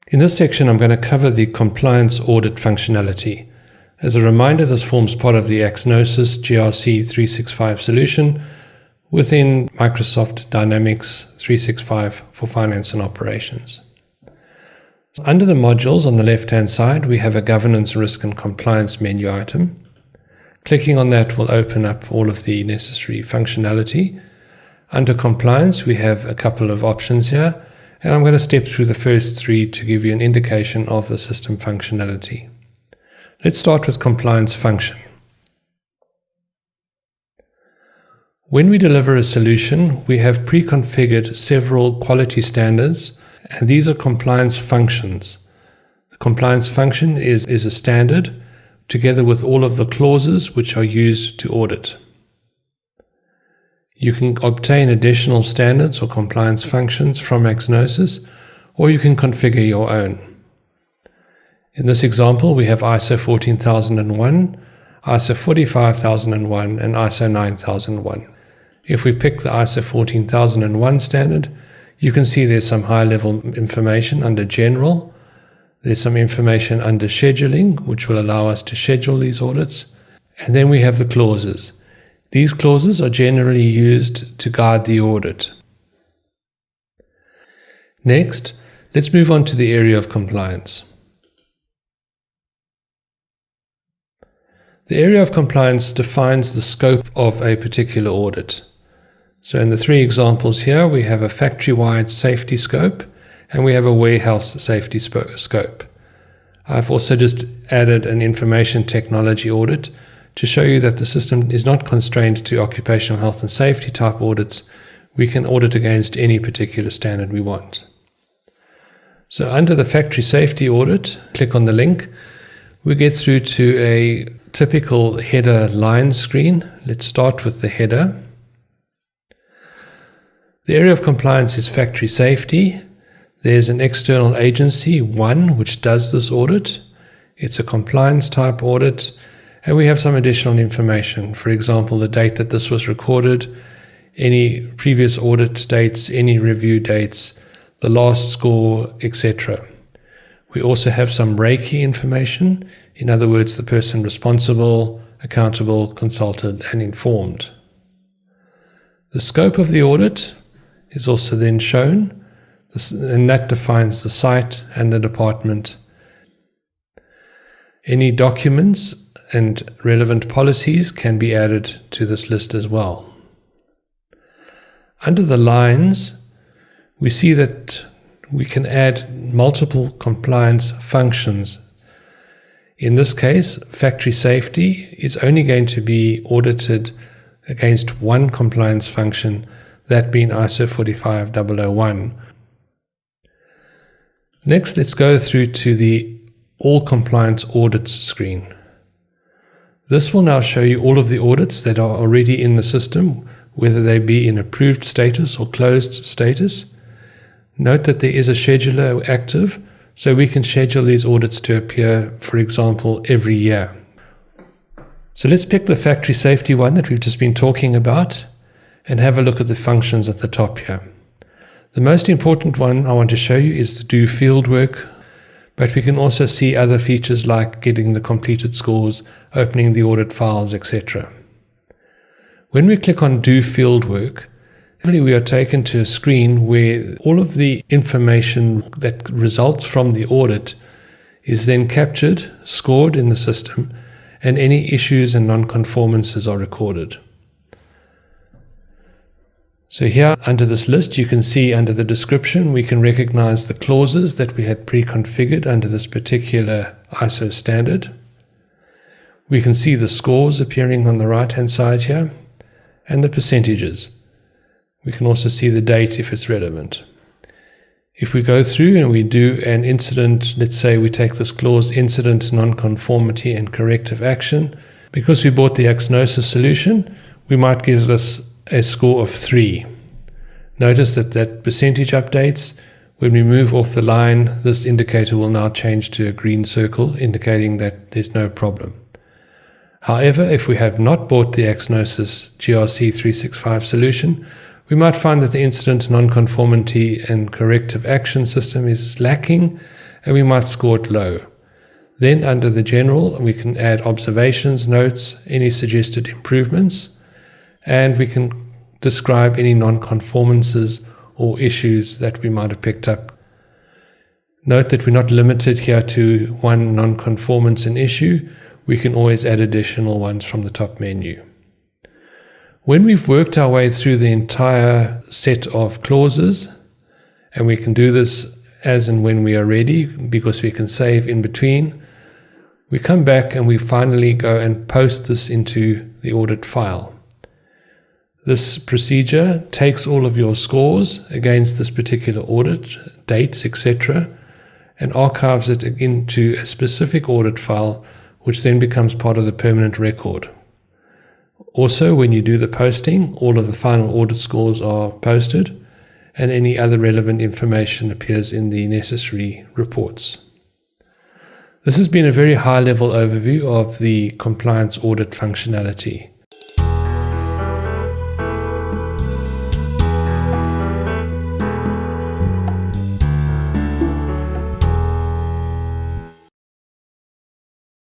In this section, I'm going to cover the compliance audit functionality. As a reminder, this forms part of the Axnosis GRC 365 solution within Microsoft Dynamics 365 for finance and operations. Under the modules on the left-hand side, we have a governance, risk and compliance menu item. Clicking on that will open up all of the necessary functionality. Under compliance, we have a couple of options here, and I'm going to step through the first three to give you an indication of the system functionality. Let's start with compliance function. When we deliver a solution, we have pre-configured several quality standards, and these are compliance functions. The compliance function is a standard together with all of the clauses which are used to audit. You can obtain additional standards or compliance functions from Axnosis, or you can configure your own. In this example, we have ISO 14001, ISO 45001, and ISO 9001. If we pick the ISO 14001 standard, you can see there's some high-level information under General. There's some information under Scheduling, which will allow us to schedule these audits. And then we have the clauses. These clauses are generally used to guide the audit. Next, let's move on to the area of compliance. The area of compliance defines the scope of a particular audit. So in the three examples here, we have a factory-wide safety scope and we have a warehouse safety scope. I've also just added an information technology audit to show you that the system is not constrained to occupational health and safety type audits. We can audit against any particular standard we want. So under the factory safety audit, click on the link. We get through to a typical header line screen. Let's start with the header. The area of compliance is factory safety. There's an external agency, one, which does this audit. It's a compliance type audit. And we have some additional information, for example, the date that this was recorded, any previous audit dates, any review dates, the last score, etc. We also have some Reiki information, in other words, the person responsible, accountable, consulted, and informed. The scope of the audit is also then shown, and that defines the site and the department. Any documents and relevant policies can be added to this list as well. Under the lines, we see that we can add multiple compliance functions. In this case, factory safety is only going to be audited against one compliance function, that being ISO 45001. Next, let's go through to the All Compliance Audits screen. This will now show you all of the audits that are already in the system, whether they be in approved status or closed status. Note that there is a scheduler active, so we can schedule these audits to appear, for example, every year. So let's pick the factory safety one that we've just been talking about and have a look at the functions at the top here. The most important one I want to show you is the do field work, but we can also see other features like getting the completed scores, opening the audit files, etc. When we click on do field work, we are taken to a screen where all of the information that results from the audit is then captured, scored in the system, and any issues and non-conformances are recorded. So here under this list, you can see under the description, we can recognize the clauses that we had pre-configured under this particular ISO standard. We can see the scores appearing on the right-hand side here and the percentages. We can also see the date if it's relevant. If we go through and we do an incident, let's say we take this clause incident, non-conformity and corrective action, because we bought the Axnosis solution, we might give us a score of 3. Notice that percentage updates. When we move off the line, this indicator will now change to a green circle, indicating that there's no problem. However, if we have not bought the Axnosis GRC 365 solution, we might find that the incident, non-conformity and corrective action system is lacking, and we might score it low. Then under the general, we can add observations, notes, any suggested improvements, and we can describe any non-conformances or issues that we might have picked up. Note that we're not limited here to one non-conformance and issue. We can always add additional ones from the top menu. When we've worked our way through the entire set of clauses, and we can do this as and when we are ready because we can save in between, we come back and we finally go and post this into the audit file. This procedure takes all of your scores against this particular audit, dates, etc., and archives it into a specific audit file, which then becomes part of the permanent record. Also, when you do the posting, all of the final audit scores are posted, and any other relevant information appears in the necessary reports. This has been a very high-level overview of the compliance audit functionality.